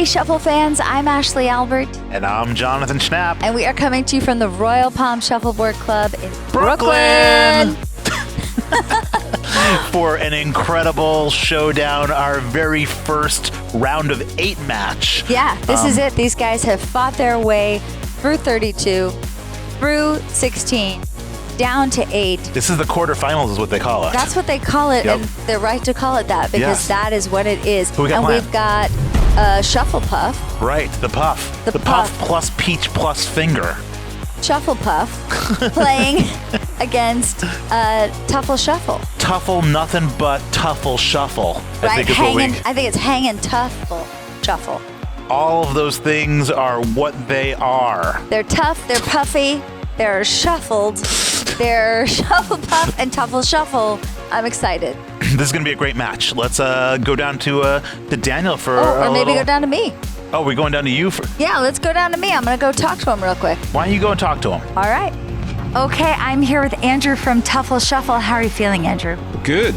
Hey, Shuffle fans, I'm Ashley Albert. And I'm Jonathan Schnapp. And we are coming to you from the Royal Palm Shuffleboard Club in Brooklyn. For an incredible showdown, our very first round of 8 match. Yeah, this is it. These guys have fought their way through 32, through 16, down to 8. This is the quarterfinals is what they call it. That's what they call it, Yep. and they're right to call it that because that is what it is. Who we got and playing? we've got Shufflepuff. Right, the Puff. The Puff Puff. plus Peach plus Finger. Shufflepuff playing against Teufel Sheufel. Tuffle nothing but Teufel Sheufel. Right, I think it's hanging Teufel Sheufel. All of those things are what they are. They're tough, they're puffy, they're shuffled, they're Shufflepuff and Teufel Sheufel. I'm excited. This is going to be a great match. Let's go down to Daniel for or maybe go down to me. Oh, we're going down to you for... Yeah, let's go down to me. I'm going to go talk to him real quick. Why don't you go and talk to him? All right. Okay, I'm here with Andrew from Teufel Sheufel. How are you feeling, Andrew? Good.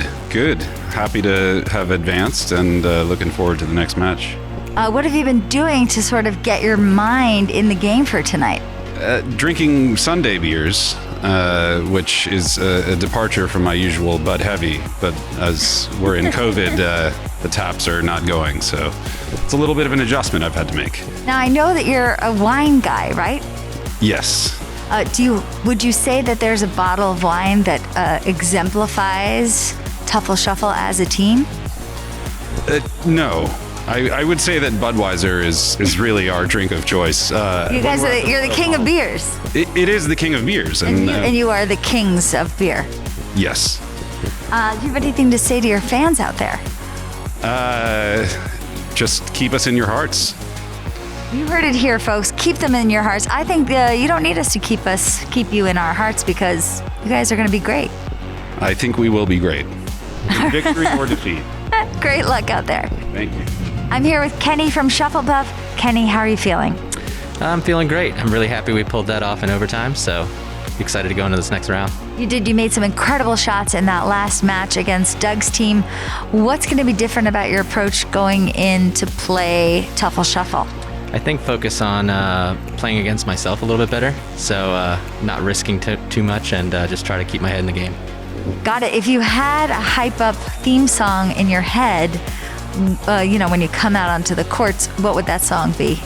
Happy to have advanced and looking forward to the next match. What have you been doing to sort of get your mind in the game for tonight? Drinking Sunday beers, which is a departure from my usual Bud Heavy, but as we're in COVID, the taps are not going, so it's a little bit of an adjustment I've had to make. Now, I know that you're a wine guy, right? Yes. Would you say that there's a bottle of wine that exemplifies Teufel Sheufel as a team? No. I would say that Budweiser is really our drink of choice. You guys you're the king of beers. It is the king of beers. And you are the kings of beer. Yes. Do you have anything to say to your fans out there? Just keep us in your hearts. You heard it here, folks. Keep them in your hearts. I think you don't need us to keep you in our hearts because you guys are going to be great. I think we will be great. Victory or defeat. Great luck out there. Thank you. I'm here with Kenny from Shufflepuff. Kenny, how are you feeling? I'm feeling great. I'm really happy we pulled that off in overtime, so excited to go into this next round. You did. You made some incredible shots in that last match against Doug's team. What's going to be different about your approach going in to play Teufel Sheufel? I think focus on playing against myself a little bit better, so not risking too much and just try to keep my head in the game. Got it. If you had a hype up theme song in your head, when you come out onto the courts, what would that song be?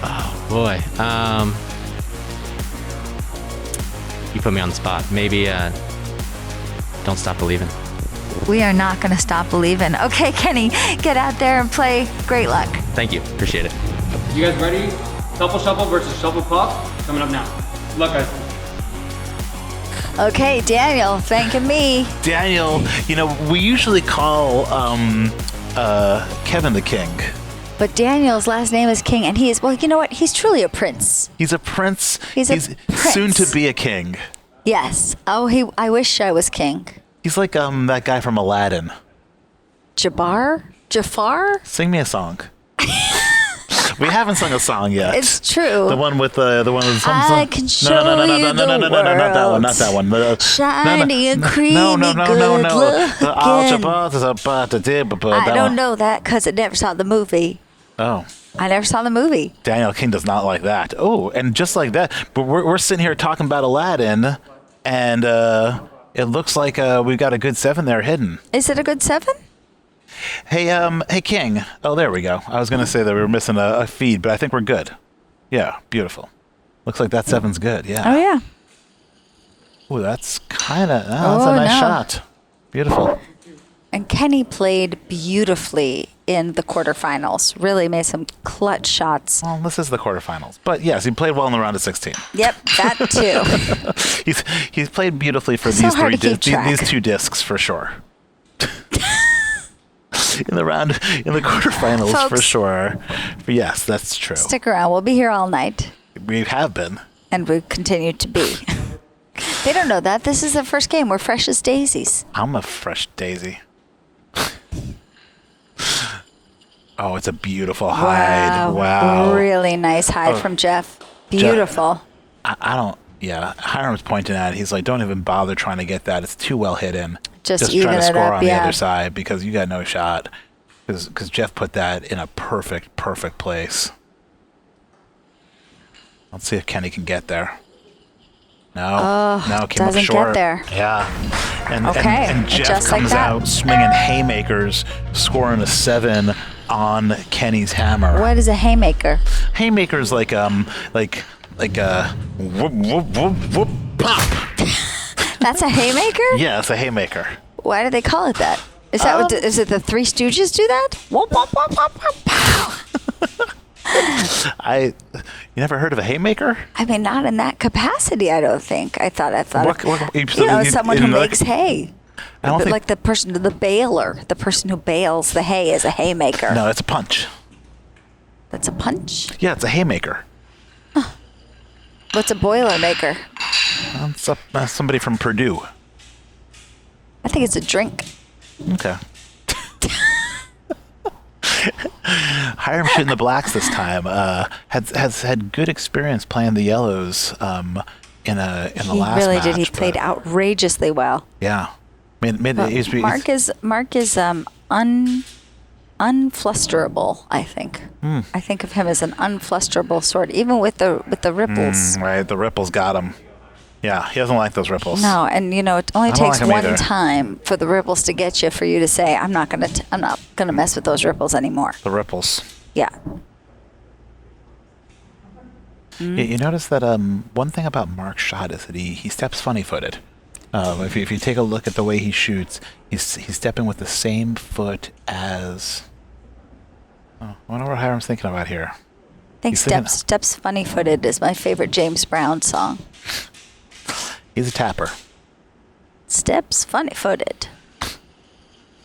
Oh boy, you put me on the spot. Maybe Don't Stop Believing. We are not going to stop believing. Okay, Kenny, get out there and play. Great luck. Thank you. Appreciate it. You guys ready? Teufel Sheufel versus Shufflepuff coming up now. Good luck, guys. Okay, Daniel, thanking me. Daniel, we usually call Kevin the king. But Daniel's last name is King, and he is, well, you know what? He's truly a prince. He's a prince. He's a prince. Soon to be a king. Yes. Oh, I wish I was king. He's like that guy from Aladdin. Jafar? Sing me a song. We haven't sung a song yet. It's true. The one with I can show you the world. Not that one. Shiny and creamy, good looking. I don't know that because I never saw the movie. Oh. I never saw the movie. Daniel King does not like that. Oh, and just like that, but we're sitting here talking about Aladdin, and it looks like we've got a good 7 there hidden. Is it a good 7? Hey, King. Oh, there we go. I was going to say that we were missing a feed, but I think we're good. Yeah, beautiful. Looks like that 7's good, yeah. Oh, yeah. Ooh, that's kind of, that's a nice shot. Beautiful. And Kenny played beautifully in the quarterfinals. Really made some clutch shots. Well, this is the quarterfinals. But yes, he played well in the round of 16. Yep, that too. he's played beautifully for So these 2 discs for sure. in the quarterfinals, folks, for sure. But yes, that's true. Stick around. We'll be here all night. We have been. And we continue to be. They don't know that. This is the first game. We're fresh as daisies. I'm a fresh daisy. Oh, it's a beautiful hide. Wow. Really nice hide from Jeff. Beautiful. I don't, yeah. Hiram's pointing at it. He's like, don't even bother trying to get that. It's too well hit in. Just try to even score it up, on the other side because you got no shot. because Jeff put that in a perfect place. Let's see if Kenny can get there. No, no, came up doesn't short. get there. Yeah, and Okay, and Jeff just like comes that. out swinging haymakers, scoring a 7 on Kenny's hammer. What is a haymaker? Haymakers like whoop whoop whoop whoop pop. That's a haymaker? Yeah, it's a haymaker. Why do they call it that? Is that what? Is it the Three Stooges do that? Whoop, whoop, whoop, whoop, whoop, pow. You never heard of a haymaker? I mean, not in that capacity. I don't think. I thought. Someone who makes hay. I don't think. Like the baler, the person who bales the hay is a haymaker. No, it's a punch. That's a punch. Yeah, it's a haymaker. What's a boiler maker? It's somebody from Purdue. I think it's a drink. Okay. Hiram shooting the blacks this time. Has had good experience playing the yellows in the He last really match. did. He played outrageously well. Yeah. Mark is unflusterable. I think. I think of him as an unflusterable sort, even with the ripples. Right, the ripples got him. Yeah, he doesn't like those ripples. No, and it only I don't takes like 'em one either. time for the ripples to get you, for you to say, I'm not gonna mess with those ripples anymore. The ripples. Yeah. You notice that one thing about Mark's shot is that he steps funny-footed. If you take a look at the way he shoots, he's stepping with the same foot as. Oh, I wonder what Hiram's thinking about here. I think He's thinking- Steps Funny-Footed is my favorite James Brown song. He's a tapper. Steps Funny-Footed.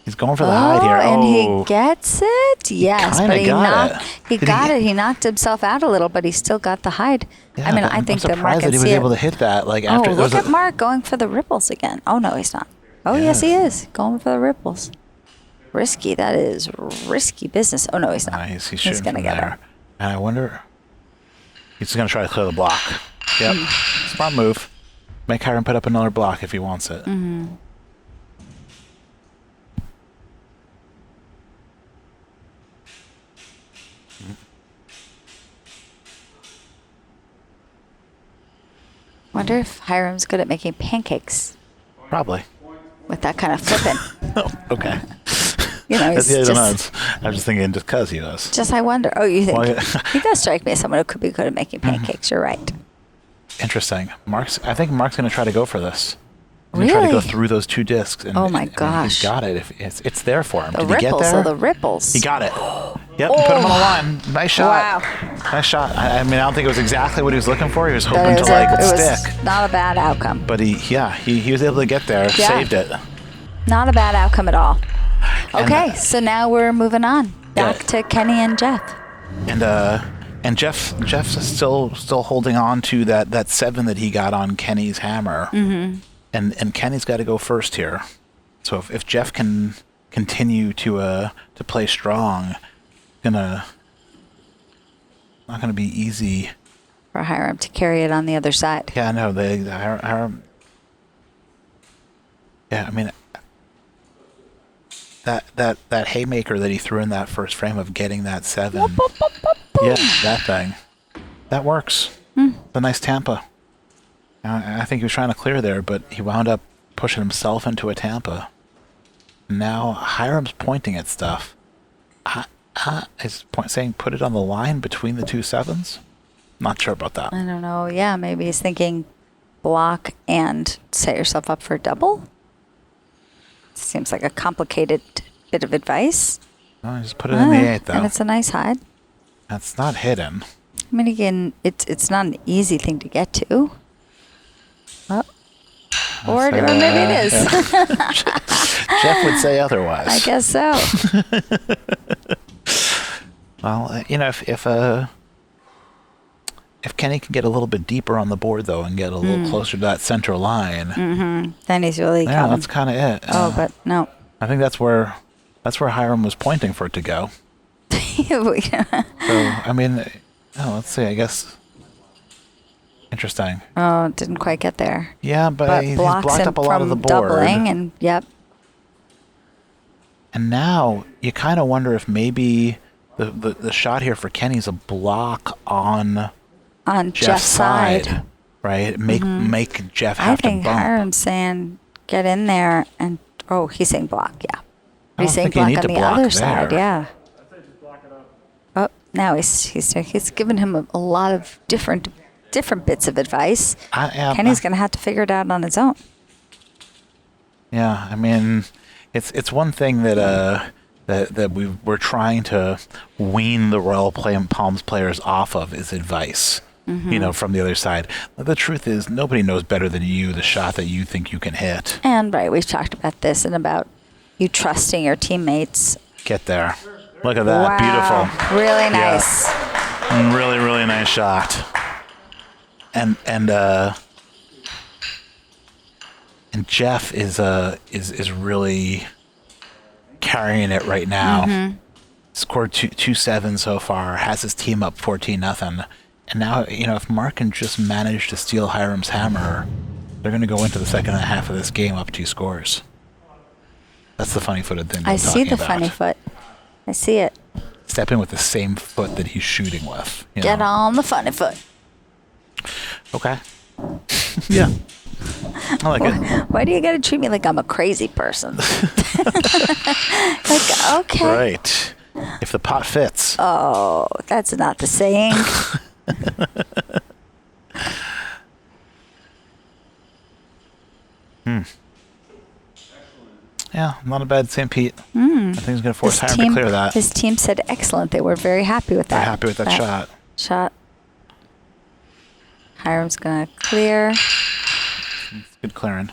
He's going for the hide here. And Oh, he gets it? Yes, kinda but got it. he Did got he- it. He knocked himself out a little, but he still got the hide. yeah, I mean, but I think I'm that Mark surprised can that he was see able it. to hit that. Like after Oh, there was look a- at Mark going for the ripples again. Oh, no, he's not. Oh, yes, he is. Going for the ripples. Risky. That is risky business. Oh, no, he's not. He's shooting going to from get there. her. And I wonder. He's just going to try to clear the block. Yep. Smart move. Make Hiram put up another block if he wants it. Mm-hmm. Wonder if Hiram's good at making pancakes Probably. with that kind of flipping. Oh, okay. He's Yeah, I don't know. just, I'm just thinking just because he does. I wonder. Oh, you think? Well, yeah. He does strike me as someone who could be good at making Mm-hmm. pancakes. You're right. Interesting. I think Mark's going to try to go for this. He's going to try to go Really? through those two discs. And, Oh, my and gosh. He's got it. If it's there for him. The Did he get ripples. there? Oh, the ripples. He got it. Yep, put him on the line. Nice shot. Wow. Nice shot. I mean, I don't think it was exactly what he was looking for. He was But hoping it to was, like it stick. was not a bad outcome. But he was able to get there, Yeah. saved it. Not a bad outcome at all. And- Okay, so now we're moving on. Back Yeah. to Kenny and Jeff. And Jeff's still holding on to that 7 that he got on Kenny's hammer. Mm-hmm. And Kenny's got to go first here. So if Jeff can continue to play strong, not gonna be easy. For Hiram to carry it on the other side. Yeah, no, Hiram. Yeah, I mean, that haymaker that he threw in that first frame of getting that 7. Yeah, that thing. That works. It's a nice Tampa. I think he was trying to clear there, but he wound up pushing himself into a Tampa. Now Hiram's pointing at stuff. He's saying put it on the line between the two 7s. Not sure about that. I don't know. Yeah, maybe he's thinking block and set yourself up for a double. Seems like a complicated bit of advice. No, just put it in the 8 though. And it's a nice hide. That's not hidden. I mean, again, it's not an easy thing to get to. Well, or say, maybe it is. Jeff would say otherwise. I guess so. Well, if Kenny can get a little bit deeper on the board though, and get a little closer to that center line, Then he's really yeah, coming. that's kind of it. Oh, but no. I think that's where Hiram was pointing for it to go. So I mean, let's see. I guess interesting. Oh, didn't quite get there. Yeah, but, But he's blocks blocked him up a lot of the from board. doubling, and yep. And now you kind of wonder if maybe the shot here for Kenny's a block on Jeff's side. right? Make Jeff have to bump. I think Hiram's saying get in there and he's saying block, yeah. I He's don't saying think you block need on to the block other side, there. yeah. Oh, now he's given him a lot of different bits of advice. Kenny's going to have to figure it out on his own. Yeah, I mean, it's one thing that we're trying to wean the Royal Palms players off of is advice. From the other side. The truth is, nobody knows better than you the shot that you think you can hit. And we've talked about this and about you trusting your teammates. Get there. Look at that. Wow. Beautiful. Really nice. Yeah. Really, really nice shot. And Jeff is really carrying it right now. Scored 2-7 so far. Has his team up 14-0. And now, if Mark can just manage to steal Hiram's hammer, they're going to go into the second half of this game up 2 scores. That's the funny-footed thing I see the funny foot. I see it. Step in with the same foot that he's shooting with. Get on the funny foot. Okay. Yeah. I like it. Why do you got to treat me like I'm a crazy person? Okay. Right. If the pot fits. Oh, that's not the saying. Yeah, not a bad St. Pete. I think he's going to force Hiram to clear that. His team said excellent. They were very happy with that. They're happy with that shot. Hiram's going to clear. Good clearing.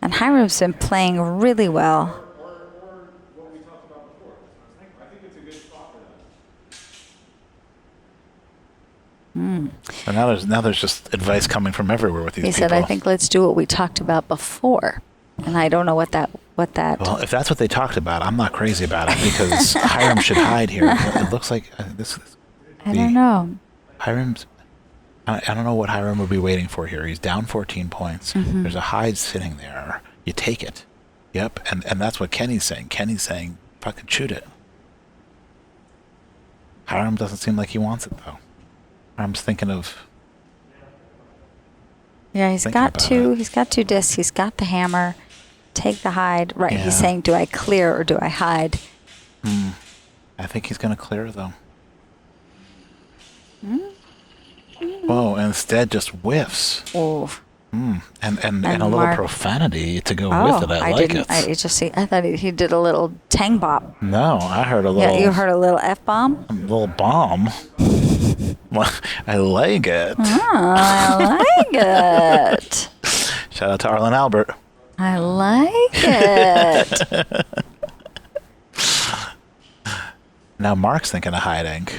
And Hiram's been playing really well. So now there's just advice coming from everywhere with these He people. said, I think let's do what we talked about before. And I don't know what that. Well, if that's what they talked about, I'm not crazy about it because Hiram should hide here. It looks like this. I don't know. Hiram's. I don't know what Hiram would be waiting for here. He's down 14 points. There's a hide sitting there. You take it. Yep, and that's what Kenny's saying. Kenny's saying, fucking shoot it. Hiram doesn't seem like he wants it though. Hiram's thinking of. Yeah, he's got two discs. He's got the hammer. Take the hide. Right. Yeah. He's saying, do I clear or do I hide? I think he's going to clear though. Whoa! And instead, just whiffs. Oh. And a little Mark, profanity to go with it. I like it. I thought he did a little tang bop. No, I heard a little. Yeah, you heard a little F-bomb? A little bomb. Well, I like it. Oh, I like it. Shout out to Arlen Albert. I like it. Now Mark's thinking of hiding.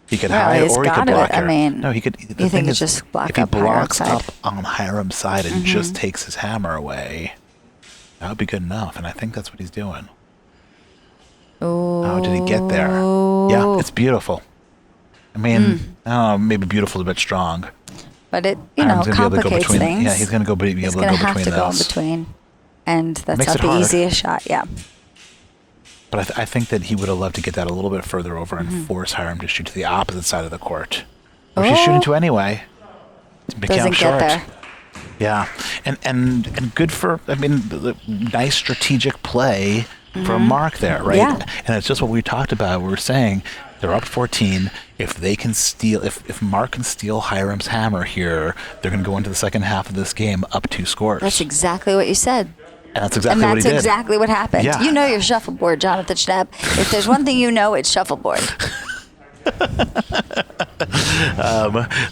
He could Well, hide he's or he could got it. block I here. mean, No, he could. The you thing think is, it's just block if he up Hiram's blocks up on Hiram's side and just takes his hammer away, that would be good enough. And I think that's what he's doing. Oh, did he get there? Yeah, it's beautiful. I mean, maybe beautiful is a bit strong. But it, Hiram's gonna be able to go complicates between. things. Yeah, he's going to be able to go He's going to have between to go in those. between. And that's Makes not it the hard. easiest shot, yeah. But I think that he would have loved to get that a little bit further over and force Hiram to shoot to the opposite side of the court. Which he's shooting to anyway. To make Doesn't him short. get there. Yeah. And good for, I mean, the nice strategic play from Mark there, right? Yeah. And it's just what we talked about. We were saying they're up 14. If they can steal, if Mark can steal Hiram's hammer here, they're going to go into the second half of this game up 2 scores. That's exactly what you said. And that's exactly what he did. And that's exactly what happened. Yeah. You know your shuffleboard, Jonathan Schnapp. If there's one thing you know, it's shuffleboard.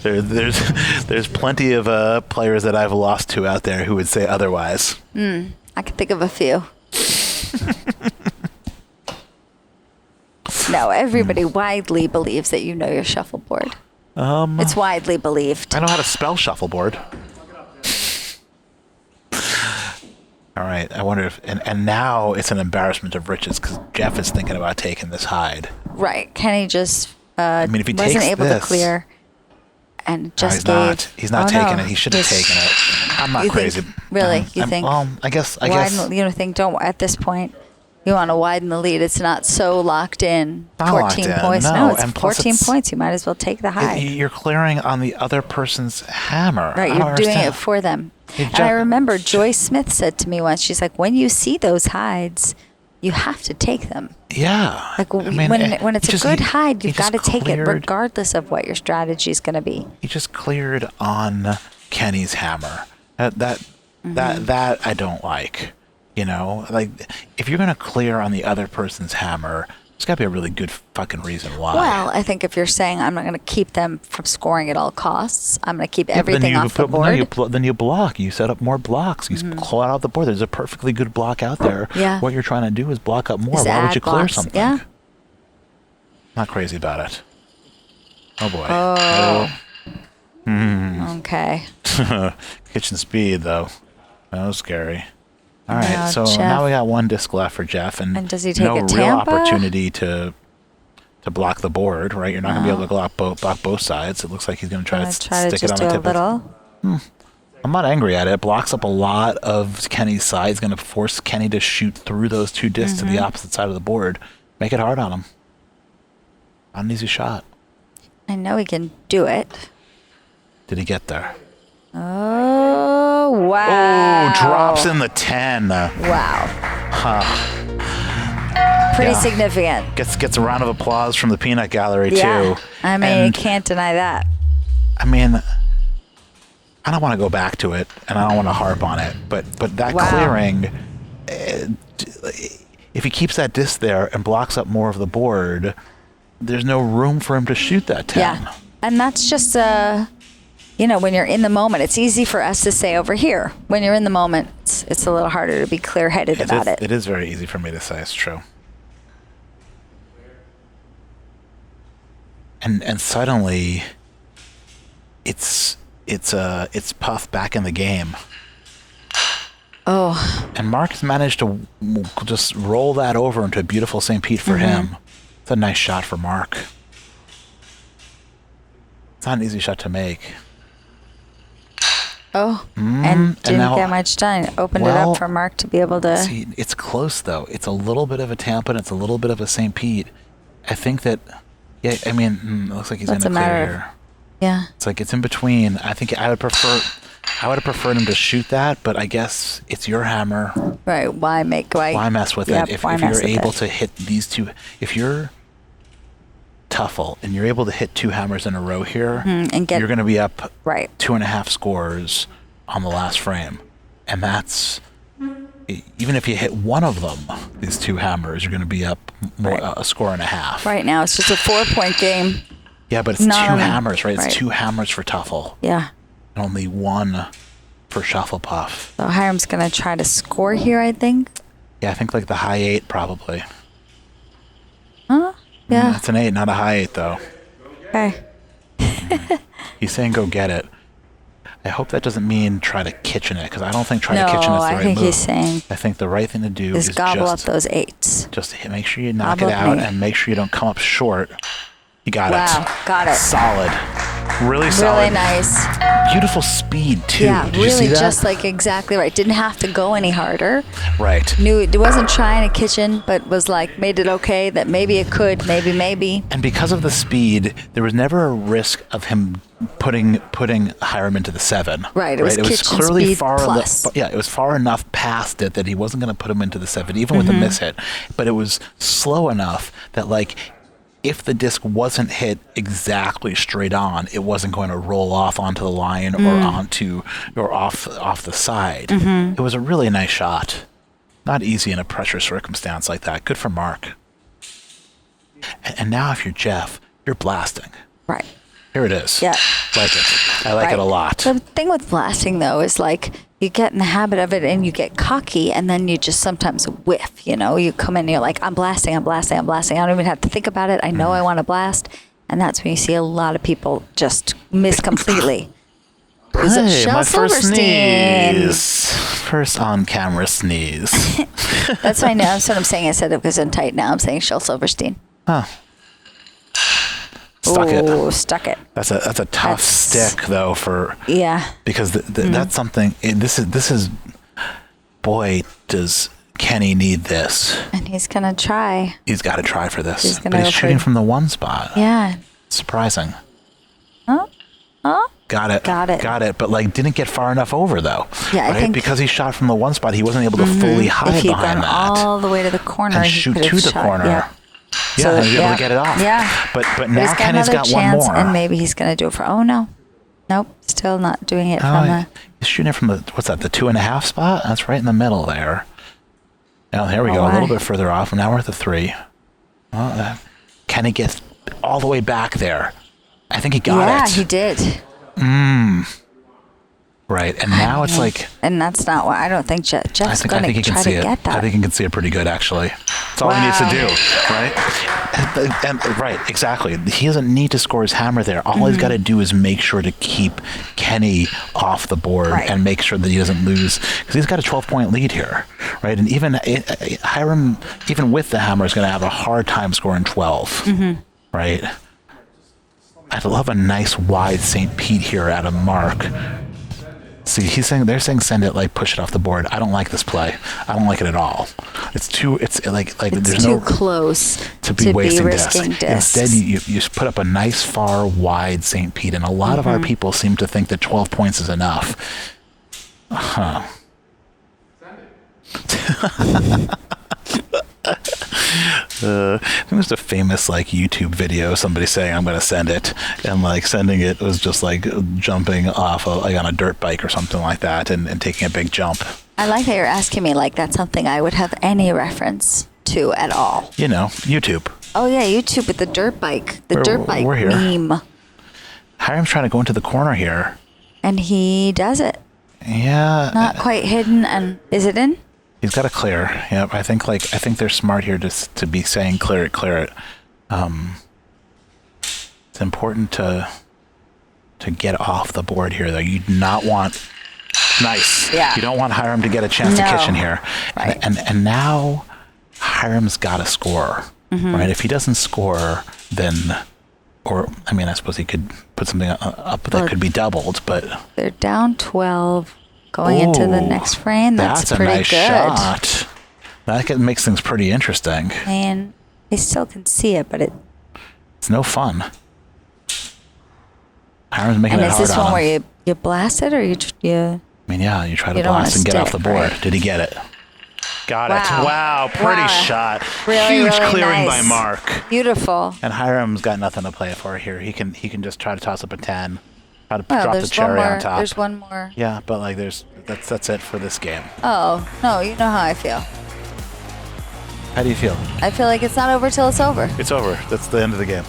There's plenty of players that I've lost to out there who would say otherwise. I can think of a few. No, everybody widely believes that you know your shuffleboard. It's widely believed. I know how to spell shuffleboard. All right, I wonder if, and now it's an embarrassment of riches because Jeff is thinking about taking this hide. Right. Kenny just if he wasn't takes able this, to clear and just no, gave. he's not taking it. He should have taken it. I'm not You crazy. think, really? You think? Well, I guess. Widen, you know, think don't at this point. You want to widen the lead. It's not so locked in. Not 14 locked in, points. no. No, it's And plus 14 it's- points. You might as well take the high. You're clearing on the other person's hammer. Right, I don't you're doing understand. it for them. You And I remember Joyce Smith said to me once, she's like, when you see those hides, you have to take them. Yeah. Like I mean, when it's he a just- good he- hide, he you've got to just take it cleared- regardless of what your strategy is going to be. He just cleared on Kenny's hammer. That I don't like. You know, like if you're gonna clear on the other person's hammer, there's got to be a really good fucking reason why. Well, I think if you're saying I'm not going to keep them from scoring at all costs, I'm going to keep Yeah, but then everything you off the board. then you block. You set up more blocks. You pull out the board. There's a perfectly good block out there. Yeah. What you're trying to do is block up more. Is Why would add you clear blocks. something? Yeah. Not crazy about it. Oh boy. Okay. Kitchen speed though. That was scary. All right, Now, so Jeff. now we got one disc left for Jeff, and does he take no a real Tampa? opportunity to block the board, right? You're not going to be able to block both sides. It looks like he's going to try to I'm stick gonna try to it just on do the a tip. little. I'm not angry at it. It blocks up a lot of Kenny's sides. Going to force Kenny to shoot through those two discs to the opposite side of the board. Make it hard on him. Not an easy shot. I know he can do it. Did he get there? Oh, wow. Oh, drops in the 10. Wow. Pretty Yeah. significant. Gets a round of applause from the peanut gallery Yeah. too. I mean, And, you can't deny that. I mean, I don't want to go back to it, and I don't want to harp on it, but that Wow. clearing, if he keeps that disc there and blocks up more of the board, there's no room for him to shoot that 10. Yeah. And that's just, you know, when you're in the moment, it's easy for us to say over here. When you're in the moment, it's a little harder to be clear-headed about it. It is very easy for me to say. It's true. And suddenly, it's Puff back in the game. Oh, And Mark has managed to just roll that over into a beautiful St. Pete for him. It's a nice shot for Mark. It's not an easy shot to make. and didn't now- get much done. Opened it well, up for Mark to be able to. See, it's close though. It's a little bit of a Tampa and it's a little bit of a St. Pete. I think that, yeah, I mean, it looks like he's going That's to a clear matter of- here. Yeah. It's like it's in between. I think I would have preferred him to shoot that, but I guess it's your hammer. Right. Why Why mess with Yep, it? If why mess you're with able it? to hit these two, if you're Tuffle and you're able to hit two hammers in a row here, and get- you're going to be up Right. 2.5 scores on the last frame. And that's, even if you hit one of them, these two hammers, you're going to be up more, Right. a score and a half. Right now, it's just a 4-point game. Yeah, but it's No, two no, hammers, right? right. It's two hammers for Tuffle. Yeah. And only one for Shufflepuff. So Hiram's going to try to score here, I think. Yeah, I think like the high 8 probably. Huh? Yeah. That's an 8, not a high 8 though. Okay. He's saying go get it. I hope that doesn't mean try to kitchen it, because I don't think try to No, kitchen is the I right think move. he's saying I think the right thing to do is is gobble just, up those 8s. just make sure you knock Gobble it up out me. and make sure you don't come up short. You got Wow, it. got it. Solid. Really solid. Really nice. Beautiful speed too. Yeah, Did you see really that? just like exactly right. Didn't have to go any harder. Right. Knew it wasn't trying to kitchen, but was like made it okay that maybe it could, maybe. And because of the speed, there was never a risk of him putting Hiram into the 7. Right, it was kitchen clearly speed far plus. it was far enough past it that he wasn't going to put him into the 7, even with the miss hit. But it was slow enough that like, if the disc wasn't hit exactly straight on, it wasn't going to roll off onto the line or off the side. It was a really nice shot. Not easy in a pressure circumstance like that. Good for Mark. And now if you're Jeff, you're blasting. Right. Here it is. Yeah. Like it. I like Right. it a lot. The thing with blasting though is like you get in the habit of it and you get cocky and then you just sometimes whiff, you know, you come in and you're like, I'm blasting. I don't even have to think about it. I know I want to blast. And that's when you see a lot of people just miss completely. Is it Hey, Shel my first Silverstein? sneeze. First on camera sneeze. That's why that's what I'm saying. I said it because I'm tight now. I'm saying Shel Silverstein. Huh. Stuck it. Stuck it. That's a tough stick though because that's something. This is boy, does Kenny need this? And he's gonna try. He's got to try for this. But he's shooting from the one spot. Yeah. Surprising. Huh? Got it. But like, didn't get far enough over though. Yeah, right? I think because he shot from the one spot, he wasn't able to fully hide if he'd behind gone that all the way to the corner and he shoot could have to the shot, corner. Yeah. Yeah, and he was able to get it off. Yeah. But now Kenny's got one chance, more. and maybe he's gonna do it for. Oh no, nope, still not doing it from the. He's shooting it from the what's that? The 2.5 spot. That's right in the middle there. Now there we go. A little bit further off. Now we're at the 3. Well, Kenny gets all the way back there. I think he got it. Yeah, he did. Right, and now it's like... And that's not what... I don't think Jeff's going to try to get that. I think he can see it pretty good, actually. That's all he needs to do, right? And right, exactly. He doesn't need to score his hammer there. All he's got to do is make sure to keep Kenny off the board and make sure that he doesn't lose. Because he's got a 12-point lead here, right? And even Hiram, even with the hammer, is going to have a hard time scoring 12, right? I'd love a nice wide St. Pete here out of Mark. See, they're saying send it, like push it off the board. I don't like this play. I don't like it at all. It's there's too no close to be wasting risking discs. Instead, you put up a nice far wide St. Pete, and a lot of our people seem to think that 12 points is enough. Huh. There's a famous like YouTube video, somebody saying I'm gonna send it, and like sending it was just like jumping off like on a dirt bike or something like that, and taking a big jump. I like that you're asking me like that's something I would have any reference to at all. You know, YouTube. Oh yeah, YouTube with the dirt bike, We're here. meme. Hiram's trying to go into the corner here, and he does it. Yeah. Not quite hidden, and is it in? He's got to clear. Yep. I think they're smart here just to be saying clear it. It's important to get off the board here though. You do not want nice. Yeah. You don't want Hiram to get a chance to kitchen here. Right. And now Hiram's got to score. Right? If he doesn't score, then I suppose he could put something up that could be doubled, but they're down 12. Going into the next frame, that's pretty a nice good. shot. That makes things pretty interesting. And they still can see it, but it's no fun. Hiram's making it hard on him. And is this one where you blast it, or you? I mean, yeah, you try to blast and get off the board. Right? Did he get it? Got it. Wow, pretty shot. Really, huge really clearing nice. by Mark. Beautiful. And Hiram's got nothing to play for here. He can just try to toss up a 10. Try to drop the cherry on top. There's one more. Yeah, but like that's it for this game. Oh, no, you know how I feel. How do you feel? I feel like it's not over till it's over. It's over. That's the end of the game.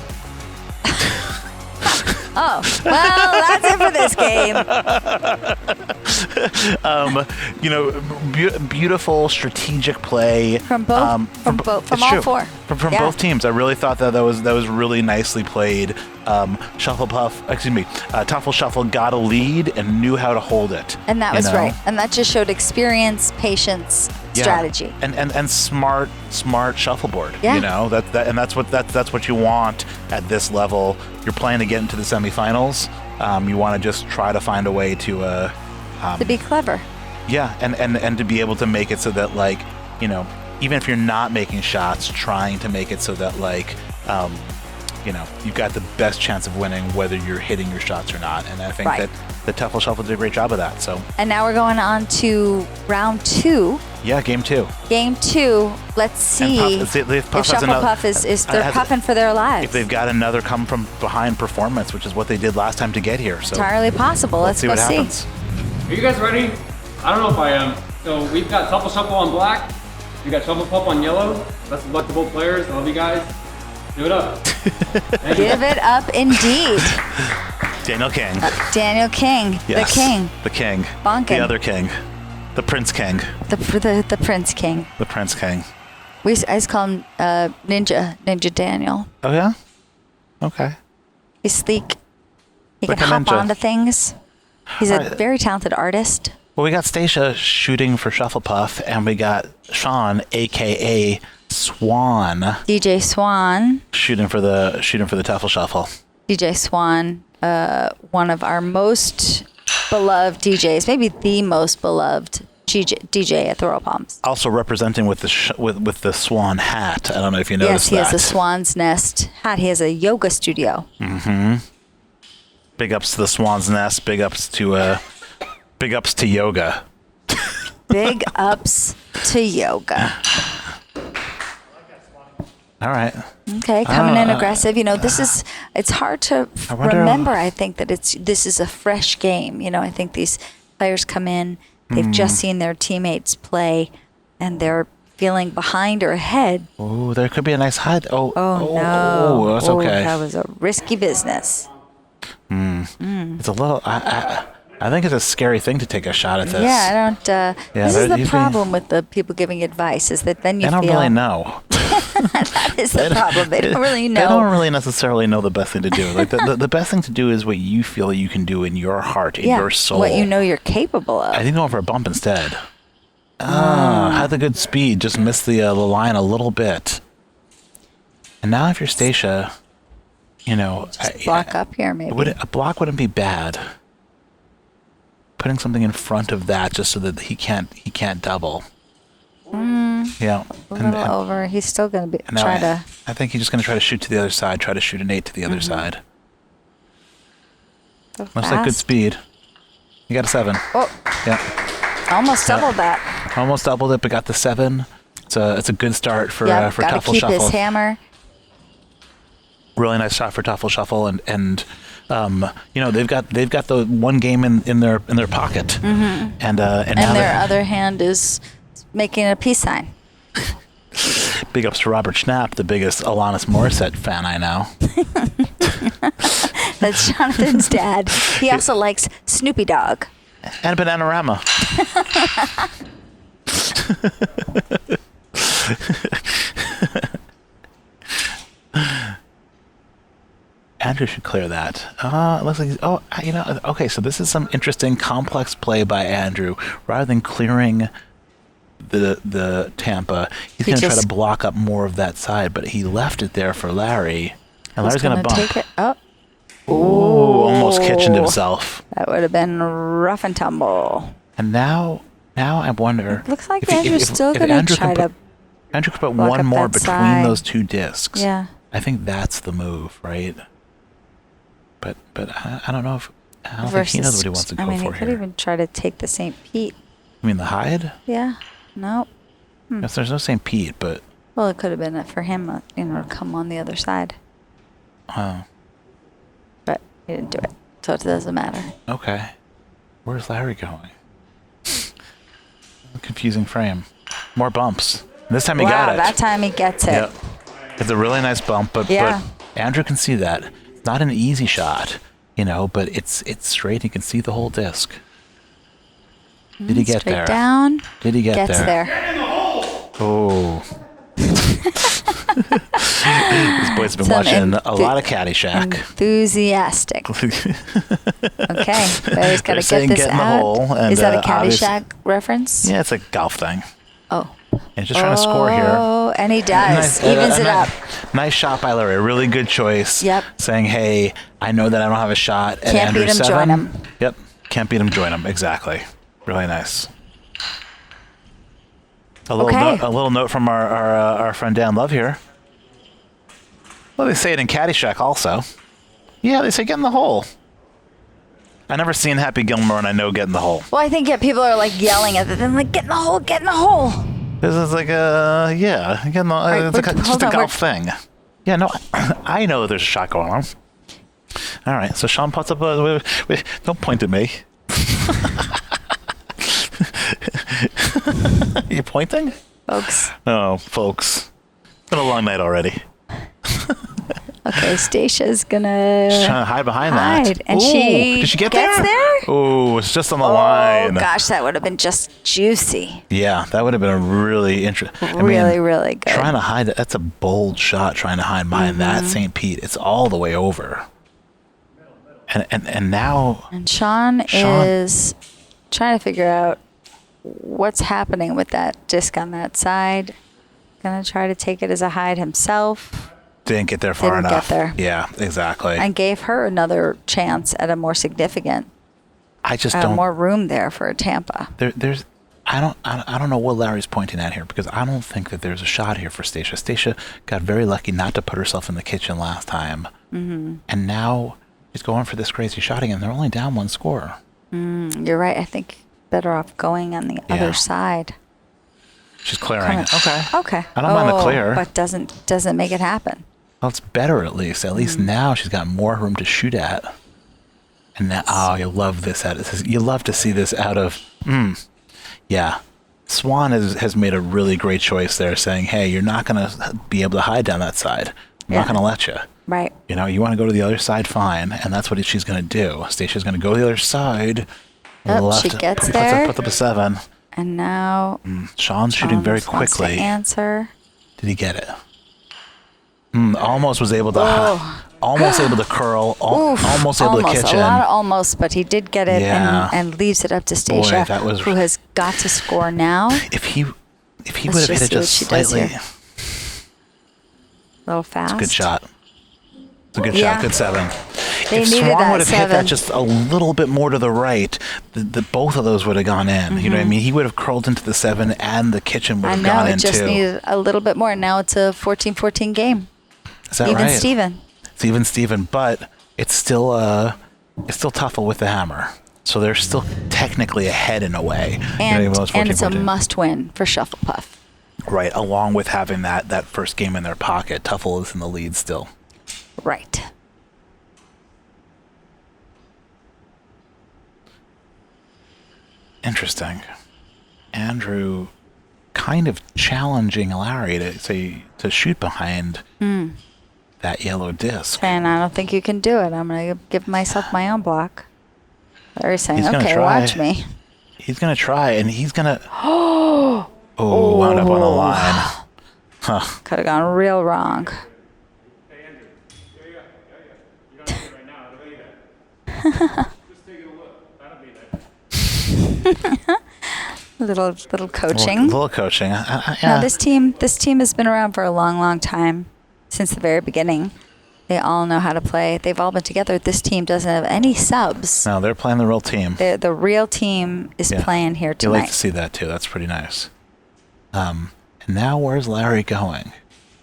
Oh, well, that's it for this game. Beautiful strategic play from both, from all four. From both teams. I really thought that was really nicely played. Teufel Sheufel got a lead and knew how to hold it. And that was right. And that just showed experience, patience, strategy, and smart shuffleboard. Yeah. You know that's what you want at this level. You're playing to get into the semifinals. You want to just try to find a way to be clever. Yeah, and to be able to make it so that even if you're not making shots, trying to make it so that you've got the best chance of winning whether you're hitting your shots or not. And I think that the Teufel Sheufel did a great job of that. So. And now we're going on to round 2. Yeah, game 2. Game 2. Let's see if Shufflepuff is they're puffing for their lives. If they've got another come from behind performance, which is what they did last time to get here. So entirely possible. Let's see go what happens. Are you guys ready? I don't know if I am. So we've got Teufel Sheufel on black. We got Shufflepuff on yellow. Best of luck to both players. I love you guys. Give it up. Give it up indeed. Daniel King. Daniel King. Yes, the king. The king. Bonkin. The other king. The Prince King. The Prince King. The Prince King. I just call him Ninja Daniel. Oh yeah? Okay. He's sleek. He like can hop ninja. onto things. He's a very talented artist. Well, we got Stacia shooting for Shufflepuff, and we got Sean, aka Swan, DJ Swan, shooting for the Teufel Sheufel. DJ Swan, one of our most beloved DJs, maybe the most beloved DJ at Throw Palms. Also representing with the with the swan hat. I don't know if you noticed that. Yes, he has a swan's nest hat. He has a yoga studio. Mm-hmm. Big ups to the swan's nest. Big ups to yoga. Big ups to yoga. All right. Okay, coming in aggressive. You know, it's hard to remember, I think, that this is a fresh game. You know, I think these players come in, they've just seen their teammates play, and they're feeling behind or ahead. Oh, there could be a nice hide. No. Oh, that's okay. That was a risky business. It's a little... I think it's a scary thing to take a shot at this. Yeah, I don't... this is the problem with the people giving advice, is that then you feel... They don't really know. That is the problem. They don't really know. They don't really necessarily know the best thing to do. Like the best thing to do is what you feel you can do in your heart, in your soul. What you know you're capable of. I think going for a bump instead. Had the good speed, just missed the line a little bit. And now if you're Stacia, you know... Just block up here, maybe. A block wouldn't be bad. Putting something in front of that just so that he can't double. Yeah. A little over. He's still going to I think he's just going to try to shoot to the other side, try to shoot an 8 to the other side. So Looks like good speed. You got a 7. Oh. Yeah. Almost doubled that. Almost doubled it, but got the 7. It's a good start for Teufel Teufel keep Sheufel. his hammer. Really nice shot for Teufel Sheufel, and you know they've got the one game in their pocket, and now their other hand is making a peace sign. Big ups to Robert Schnapp, the biggest Alanis Morissette fan I know. That's Jonathan's dad. He also likes Snoopy Dogg. And Bananarama. Andrew should clear that. It looks like okay, so this is some interesting complex play by Andrew. Rather than clearing the Tampa, he's going to try to block up more of that side, but he left it there for Larry. And Larry's going to bump. Take it up. Ooh, almost kitchened himself. That would have been rough and tumble. And now I wonder. It looks like Andrew's still going to try to. Andrew could put one more between those two discs. Yeah. I think that's the move, right? But I don't know if I don't think he knows what he wants to go for here. he could even try to take the St. Pete. You mean the hide? Yeah. No. Yes, there's no St. Pete, but. Well, it could have been for him, to come on the other side. Oh. But he didn't do it, so it doesn't matter. Okay. Where's Larry going? Confusing frame. More bumps. This time he got it. That time he gets it. Yep. It's a really nice bump, but Andrew can see that. It's not an easy shot, but it's straight. He can see the whole disc. Did he get there? Down. Did he get gets there? Get in the hole. Oh. This boy's been watching a lot of Caddyshack. Enthusiastic. Okay, but he's got to get this out. Hole, and, is that a Caddyshack reference? Yeah, it's a golf thing. Oh. And just trying to score here. Oh, and he does. Evens it up. Nice shot by Larry. Really good choice. Yep. Saying, hey, I know that I don't have a shot at Can't beat him, 7. join him. Yep. Can't beat him, join him. Exactly. Really nice. A little note from our friend Dan Love here. Well, they say it in Caddyshack also. Yeah, they say get in the hole. I never seen Happy Gilmore, and I know get in the hole. Well, I think people are yelling at them, get in the hole, get in the hole. This is like it's just a golf thing. Yeah, no, I know there's a shot going on. All right, so Sean puts up wait, don't point at me. You pointing? Folks. Oh, folks. It's been a long night already. Okay, Stacia's gonna. She's trying to hide behind that. And did she get gets there? Oh, it's just on the line. Oh gosh, that would have been just juicy. Yeah, that would have been a really interesting. Really good. Trying to hide that's a bold shot. Trying to hide behind that St. Pete. It's all the way over. And now. And Sean is trying to figure out what's happening with that disc on that side. Gonna try to take it as a hide himself. Didn't get there far Didn't enough. get there. Yeah, exactly. And gave her another chance at a more significant, I just don't. more room there for a Tampa. There's. I don't know what Larry's pointing at here, because I don't think that there's a shot here for Stacia. Stacia got very lucky not to put herself in the kitchen last time, and now she's going for this crazy shot again. They're only down 1 score. You're right. I think better off going on the other side. She's clearing. Okay. Okay. I don't mind the clear. But doesn't make it happen. Well, it's better at least. At least now she's got more room to shoot at. And now, you love this. You love to see this out of. Yeah. Swan has made a really great choice there, saying, hey, you're not going to be able to hide down that side. I'm not going to let you. Right. You know, you want to go to the other side, fine. And that's what she's going to do. Stacia's going to go to the other side. She gets there. Puts up a 7. And now Sean's shooting very wants to quickly. answer. Did he get it? Almost was able to. Almost able to curl. Almost able to kitchen. A lot of almost, but he did get it and leaves it up to Stacia, Boy, who has got to score now. If he would have hit it just slightly. A little fast. It's a good shot. It's a good shot. Good 7. They if needed Swan that would have 7. hit that just a little bit more to the right, both of those would have gone in. You know what I mean? He would have curled into the 7, and the kitchen would have gone in too. I know, it just needed a little bit more. Now it's a 14-14 game. Is that Even right? Steven. It's even Steven, but it's still Teufel with the hammer. So they're still technically ahead in a way. And, you know, and it's a 14-14. must-win for Shufflepuff. Right, along with having that first game in their pocket. Teufel is in the lead still. Right. Interesting. Andrew kind of challenging Larry to shoot behind that yellow disc. And I don't think you can do it. I'm going to give myself my own block. Larry's saying, He's gonna okay, try. watch me. He's going to try, and he's going to... wound up on the line. Huh. Could have gone real wrong. Hey, Andrew. There you go. You don't have to right now. I don't need that. Just take it a look. I don't need that. Little coaching. Little coaching. Yeah. No, this team has been around for a long, long time, since the very beginning. They all know how to play. They've all been together. This team doesn't have any subs. No, they're playing the real team. The real team is playing here You tonight. like to see that too. That's pretty nice. And now where's Larry going?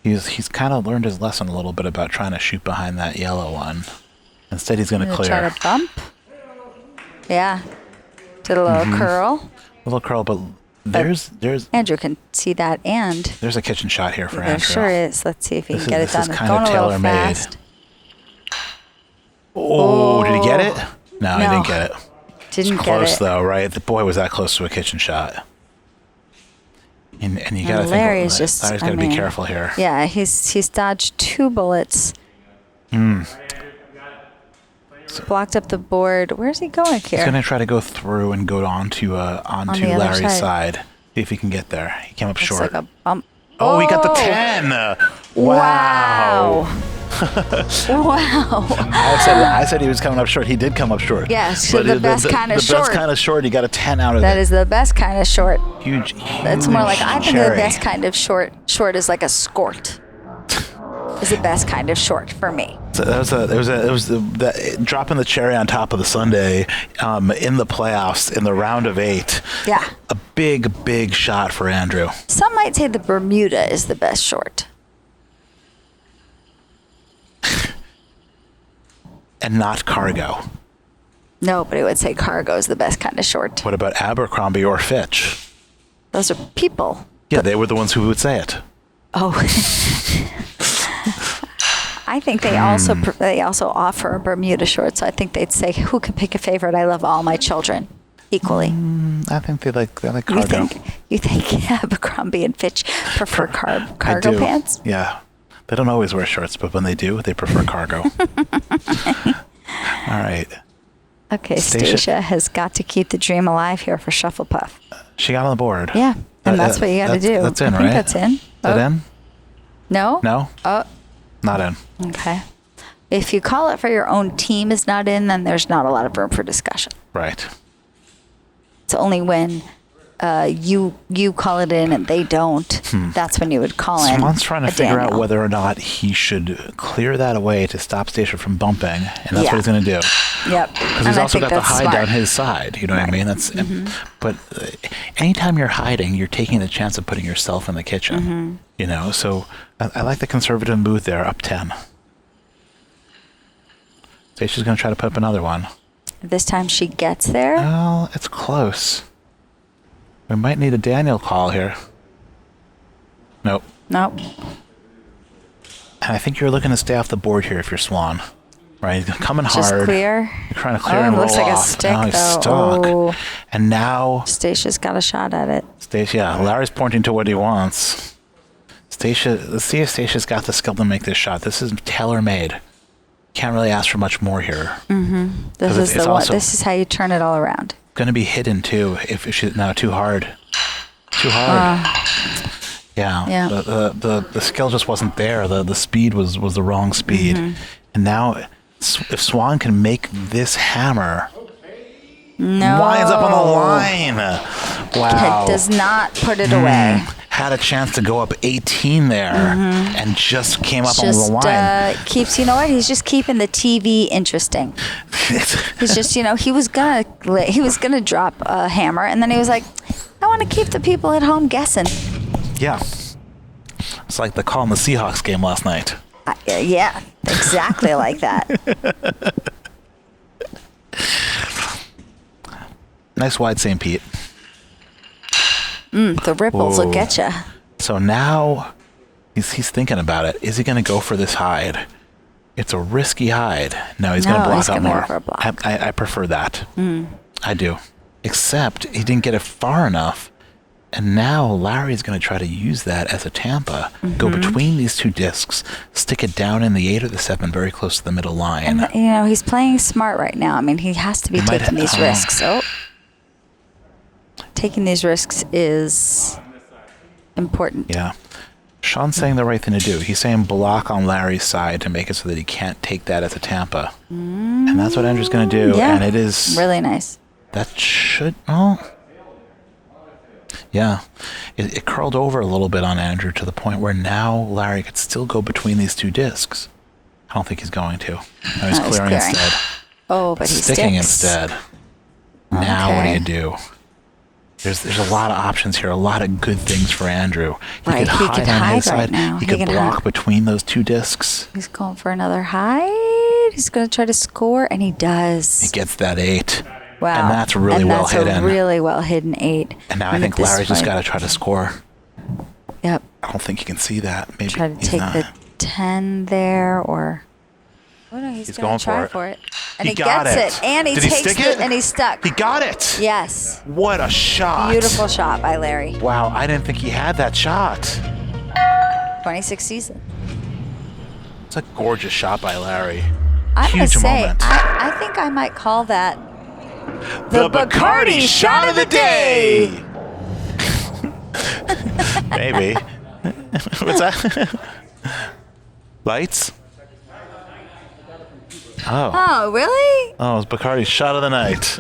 He's kind of learned his lesson a little bit about trying to shoot behind that yellow one. Instead, he's going to clear. Try to bump. Yeah. Did a little curl. A little curl, but there's Andrew can see that, and there's a kitchen shot here for there Andrew. sure is. Let's see if he This can get is- it this done. is It's kind of going a little tailor-made. fast. Oh, did he get it? No, he didn't get it. Didn't It's get close it. though, right? The boy was that close to a kitchen shot. And you got to think Larry's just. Larry's got to be careful here. Yeah, he's dodged 2 bullets. Blocked up the board. Where's he going here? He's going to try to go through and go onto the other Larry's side. side. See if he can get there. He came up Looks short. like a bump. Oh, he got the Oh! 10. Wow. Wow. I said he was coming up short. He did come up short. Yes, But the best kind of The short. best kind of short. He got a 10 out of That it. is the best kind of short. Huge. That's more like, I think cherry. the best kind of short is like a skort. Is the best kind of short for me. So it was the dropping the cherry on top of the sundae in the playoffs in the round of 8. Yeah. A big shot for Andrew. Some might say the Bermuda is the best short. And not cargo. Nobody would say cargo is the best kind of short. What about Abercrombie or Fitch? Those are people. Yeah, they were the ones who would say it. Oh. I think they also offer a Bermuda short, so I think they'd say, "Who can pick a favorite? I love all my children equally." I think they like cargo. You think Abercrombie and Fitch prefer I cargo do. pants? Yeah. They don't always wear shorts, but when they do, they prefer cargo. All right. Okay, Stacia- Stacia has got to keep the dream alive here for Shufflepuff. She got on the board. Yeah, and that's what you got to do. That's in, I think right? that's in. Is that in? No? No? Oh, Not in. okay. If you call it for your own team is not in, then there's not a lot of room for discussion. Right. It's only when you call it in and they don't, that's when you would call in. Swan's trying to a figure Daniel. out whether or not he should clear that away to stop Stacia from bumping, and that's what he's going to do. Yep. Because he's also got the hide down his side. You know what I mean? That's. But anytime you're hiding, you're taking the chance of putting yourself in the kitchen. You know, so I like the conservative mood there, up 10. Stacia's going to try to put up another one. This time she gets there. Well, it's close. We might need a Daniel call here. Nope. Nope. And I think you're looking to stay off the board here if you're Swan. Right? He's coming Just hard. clear. You're trying to clear Oh, and it roll looks like a off. stick, Now he's though. stuck. Oh. And now Stacia's got a shot at it. Stacia, Larry's pointing to what he wants. Stacia, let's see if Stacia's got the skill to make this shot. This is tailor-made. Can't really ask for much more here. This is it's the one. also- This is how you turn it all around. Going to be hidden too if she's no too hard. Too hard. Yeah. The skill just wasn't there. The speed was the wrong speed. And now if Swan can make this hammer, No. winds up on the line. Wow. It does not put it away. Had a chance to go up 18 there and just came up on Just the line. keeps, you know what? He's just keeping the TV interesting. He's just, you know, he was gonna drop a hammer, and then he was like, I want to keep the people at home guessing. Yeah. It's like the call in the Seahawks game last night. Yeah, exactly like that. Nice wide St. Pete. The ripples will get you. So now he's thinking about it. Is he going to go for this hide? It's a risky hide. No, he's going to block out more. Go for a block. I prefer that. I do. Except he didn't get it far enough. And now Larry's going to try to use that as a tampa. Go between these two discs, stick it down in the 8 or the 7, very close to the middle line. And, you know, he's playing smart right now. I mean, he has to be taking these risks. Oh. Taking these risks is important. Yeah. Sean's saying the right thing to do. He's saying block on Larry's side to make it so that he can't take that as a tampa. And that's what Andrew's going to do. Yeah. And it is... Really nice. That should... Oh. Yeah. It curled over a little bit on Andrew to the point where now Larry could still go between these two discs. I don't think he's going to. No, he's clearing instead. Oh, but he's sticking instead. Now what do you do? There's a lot of options here, a lot of good things for Andrew. He could hide on his side. Right now. He could block between those two discs. He's going for another hide. He's going to try to score, and he does. He gets that 8. Wow. And that's really well hidden. That's a really well hidden 8. And now I think Larry's just got to try to score. Yep. I don't think he can see that. Maybe try to take the 10 there, or... Oh, no, he's going to try for it. And he gets it. And he takes it, and he's stuck. He got it. Yes. What a shot. Beautiful shot by Larry. Wow, I didn't think he had that shot. 26 season. It's a gorgeous shot by Larry. I'm going Huge to say, moment. I think I might call that the Bacardi shot of the day. Maybe. What's that? Lights? Oh, really? Oh, it's Bacardi's shot of the night.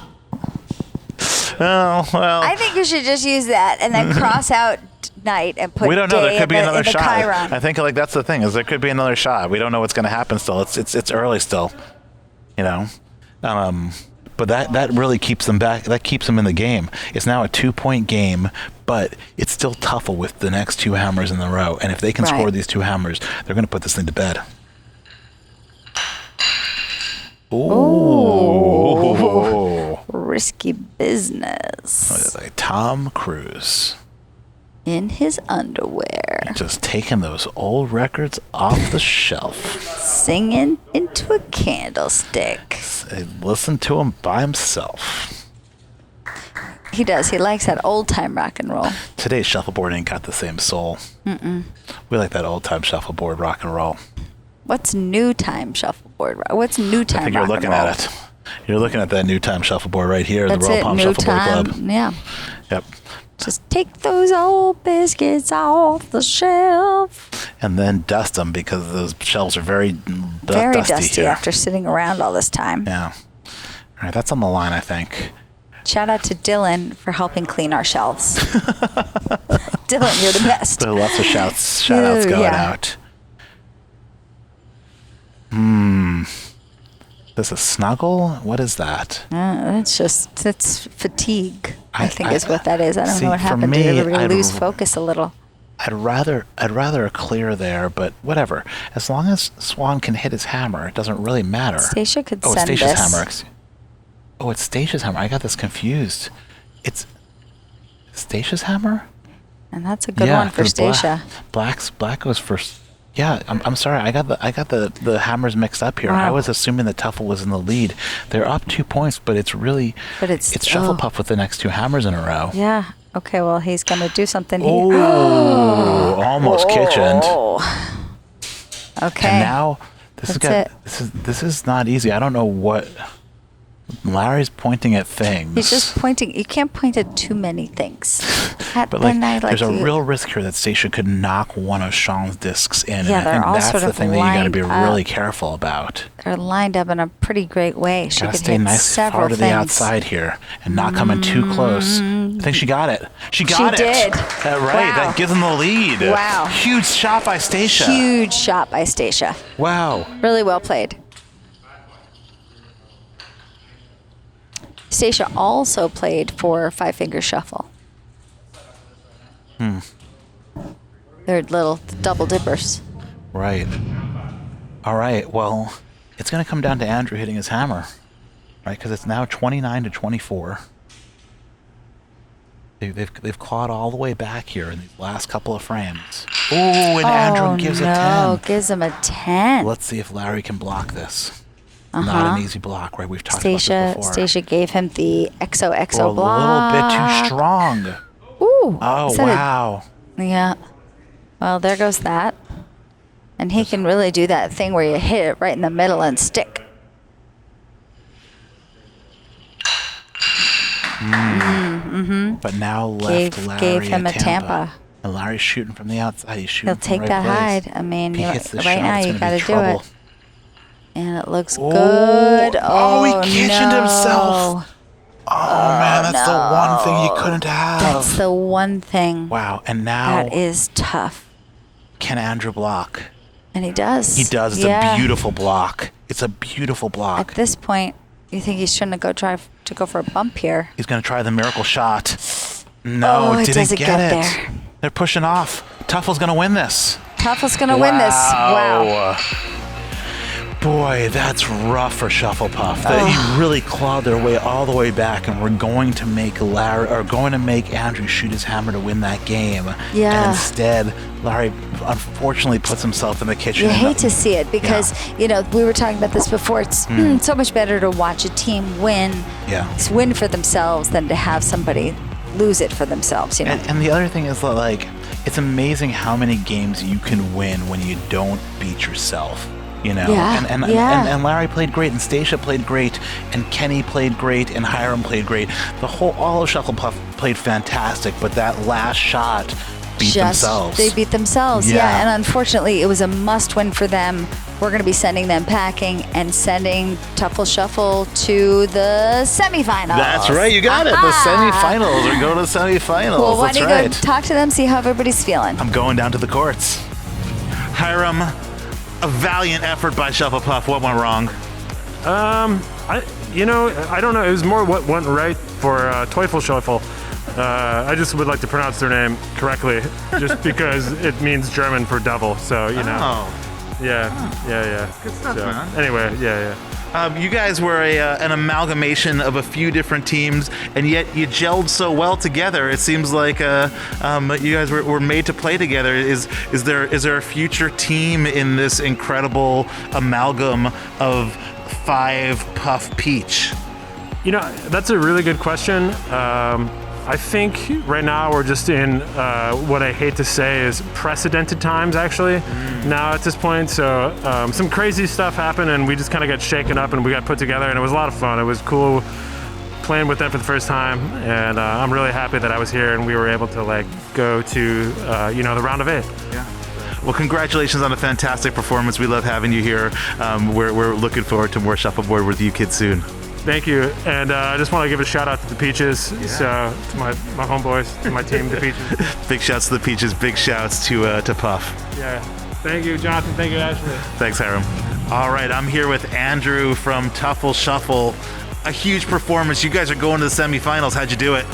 Oh, well. I think you should just use that and then cross out night and put we don't know. day There could be in the, another in the shot. Chiron. I think like that's the thing is there could be another shot. We don't know what's going to happen still. It's early still, you know. But that really keeps them back. That keeps them in the game. It's now a 2-point game, but it's still tough with the next 2 hammers in a row. And if they can score these 2 hammers, they're going to put this thing to bed. Ooh. Risky business. Like Tom Cruise. In his underwear. Just taking those old records off the shelf. Singing into a candlestick. Listen to him by himself. He does. He likes that old time rock and roll. Today's shuffleboard ain't got the same soul. We like that old time shuffleboard rock and roll. What's new time shuffleboard? What's new time? I think you're rock looking and roll? at it. You're looking at that new time shuffleboard right here, That's the Royal it, Palm new Shuffleboard time. Club. Yeah. Yep. Just take those old biscuits off the shelf. And then dust them because those shelves are very Very dusty here. after sitting around all this time. Yeah. All right, that's on the line, I think. Shout out to Dylan for helping clean our shelves. Dylan, you're the best. There are lots of shout outs going out. This a snuggle? What is that? It's fatigue. I think is what that is. I don't know what happened. Me, Did everybody lose focus a little? I'd rather a clear there, but whatever. As long as Swan can hit his hammer, it doesn't really matter. Stacia could it's send Stacia's this. hammer. Oh, it's Stacia's hammer. I got this confused. It's Stacia's hammer? And that's a good one for 'cause Stacia. Black goes first. Yeah, I'm sorry. I got the hammers mixed up here. Wow. I was assuming that Teufel was in the lead. They're up 2 points, but it's Shufflepuff with the next 2 hammers in a row. Yeah. Okay, well, he's going to do something. Oh, almost kitchened. Okay. And now That's this is not easy. I don't know what Larry's pointing at things. He's just pointing. You can't point at too many things. But there's a real risk here that Stacia could knock one of Sean's discs in. Yeah, they're and all that's sort the of thing that you got to be lined really up. careful about. They're lined up in a pretty great way. She Gotta could stay hit nice several far to things. the outside here and not coming too close. I think she got it. She got it. did. Right. Wow. That gives them the lead. Wow. Huge shot by Stacia. Huge shot by Stacia. Wow. Really well played. Stacia also played for Five Finger Shuffle. They're little double dippers. Right. All right. Well, it's going to come down to Andrew hitting his hammer, right? Because it's now 29-24. They've clawed all the way back here in these last couple of frames. Ooh, and Andrew gives a 10. No, gives him a 10. Let's see if Larry can block this. Not an easy block, right? We've talked about this before. Stacia gave him the XOXO a block. little bit too strong. Ooh. Oh, wow. Yeah. Well, there goes that. And he can really do that thing where you hit it right in the middle and stick. But now left Larry gave him a a Tampa. Tampa. And Larry's shooting from the outside. He's shooting He'll from take the right that place. hide. I mean, If he hits the right shot, now it's you gonna got be to do trouble. it. And it looks good. Oh, he kitchened no. himself. Oh, man, that's the one thing you couldn't have. That's the one thing. Wow, and now That is tough. can Andrew block? And he does. He does. It's a beautiful block. It's a beautiful block. At this point, you think he shouldn't go for a bump here. He's going to try the miracle shot. No, it didn't doesn't get get it. there. They're pushing off. Tuffel's going to win this. Tuffel's going to win this. Wow. Boy, that's rough for Shufflepuff. He really clawed their way all the way back, and we're going to make Andrew shoot his hammer to win that game. Yeah. And instead, Larry unfortunately puts himself in the kitchen. You hate to see it because, we were talking about this before. It's so much better to watch a team win, win for themselves than to have somebody lose it for themselves, And the other thing is that, like, it's amazing how many games you can win when you don't beat yourself. And Larry played great, and Stacia played great, and Kenny played great, and Hiram played great. All of Shufflepuff played fantastic, but that last shot beat themselves. They beat themselves, and unfortunately, it was a must-win for them. We're going to be sending them packing and sending Teufel Sheufel to the semifinals. That's right, you got it. The semifinals. We're going to the semifinals. Well, why That's don't you right. go talk to them, see how everybody's feeling? I'm going down to the courts. Hiram, a valiant effort by Shufflepuff. What went wrong? I don't know. It was more what went right for Teufel Sheufel. I just would like to pronounce their name correctly, just because it means German for devil. So Yeah. Good stuff, man. Anyway, yeah. You guys were an amalgamation of a few different teams, and yet you gelled so well together. It seems like you guys were made to play together. Is there a future team in this incredible amalgam of Five Puff Peach? That's a really good question. I think right now we're just in what I hate to say is precedented times, actually, now at this point. So some crazy stuff happened, and we just kind of got shaken up, and we got put together, and it was a lot of fun. It was cool playing with them for the first time, and I'm really happy that I was here and we were able to go to the round of 8. Yeah. Well, congratulations on a fantastic performance. We love having you here. We're looking forward to more Shuffleboard with you kids soon. Thank you. And I just want to give a shout out to the Peaches, so to my homeboys, to my team, the Peaches. Big shouts to the Peaches. Big shouts to Puff. Yeah. Thank you, Jonathan. Thank you, Ashley. Thanks, Hiram. All right, I'm here with Andrew from Teufel Sheufel. A huge performance. You guys are going to the semifinals. How'd you do it?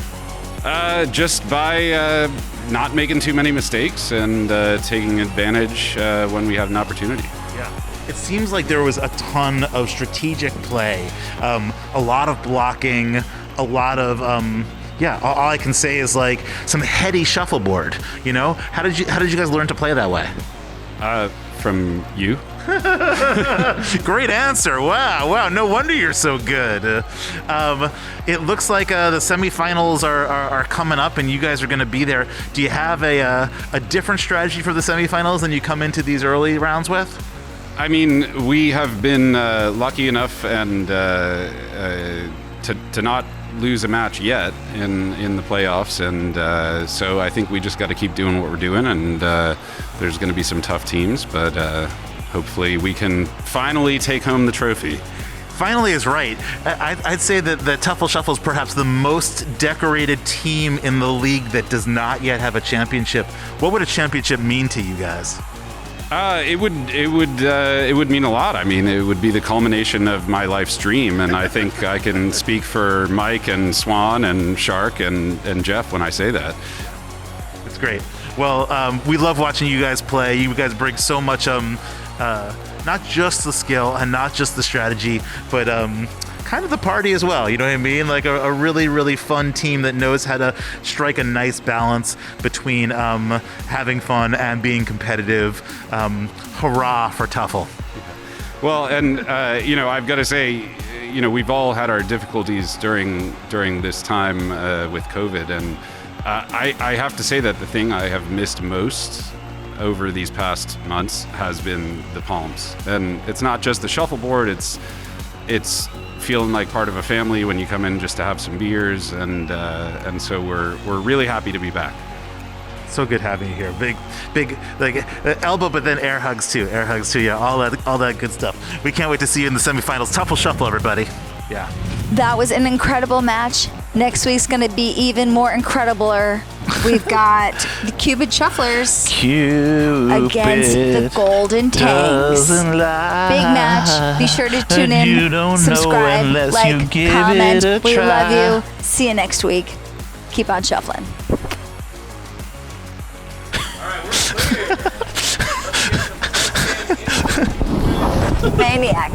Just by not making too many mistakes and taking advantage when we have an opportunity. Yeah. It seems like there was a ton of strategic play, a lot of blocking, a lot of all I can say is like some heady shuffleboard. You know, how did you guys learn to play that way? From you. Great answer. Wow. No wonder you're so good. It looks like the semifinals are coming up and you guys are going to be there. Do you have a different strategy for the semifinals than you come into these early rounds with? I mean, we have been lucky enough and to not lose a match yet in the playoffs, and so I think we just got to keep doing what we're doing, and there's going to be some tough teams, but hopefully we can finally take home the trophy. Finally is right. I'd say that the Teufel Sheufel is perhaps the most decorated team in the league that does not yet have a championship. What would a championship mean to you guys? It would mean a lot. I mean, it would be the culmination of my life's dream, and I think I can speak for Mike and Swan and Shark and Jeff when I say that. That's great. Well, we love watching you guys play. You guys bring so much, not just the skill and not just the strategy, but kind of the party as well. You know what I mean? Like a really, really fun team that knows how to strike a nice balance between having fun and being competitive. Hurrah for Teufel. Well, and I've got to say, we've all had our difficulties during this time with COVID, and I have to say that the thing I have missed most over these past months has been the palms. And it's not just the shuffleboard, it's feeling like part of a family when you come in just to have some beers, and so we're really happy to be back. So good having you here. Big like elbow, but then air hugs too. Yeah, all that good stuff. We can't wait to see you in the semifinals. Teufel Sheufel, everybody. Yeah. That was an incredible match. Next week's going to be even more incredibler. We've got the Cupid Shufflers against the Golden Tangs. Big match. Be sure to tune in, subscribe, like, comment. We love you. See you next week. Keep on shuffling. Maniac.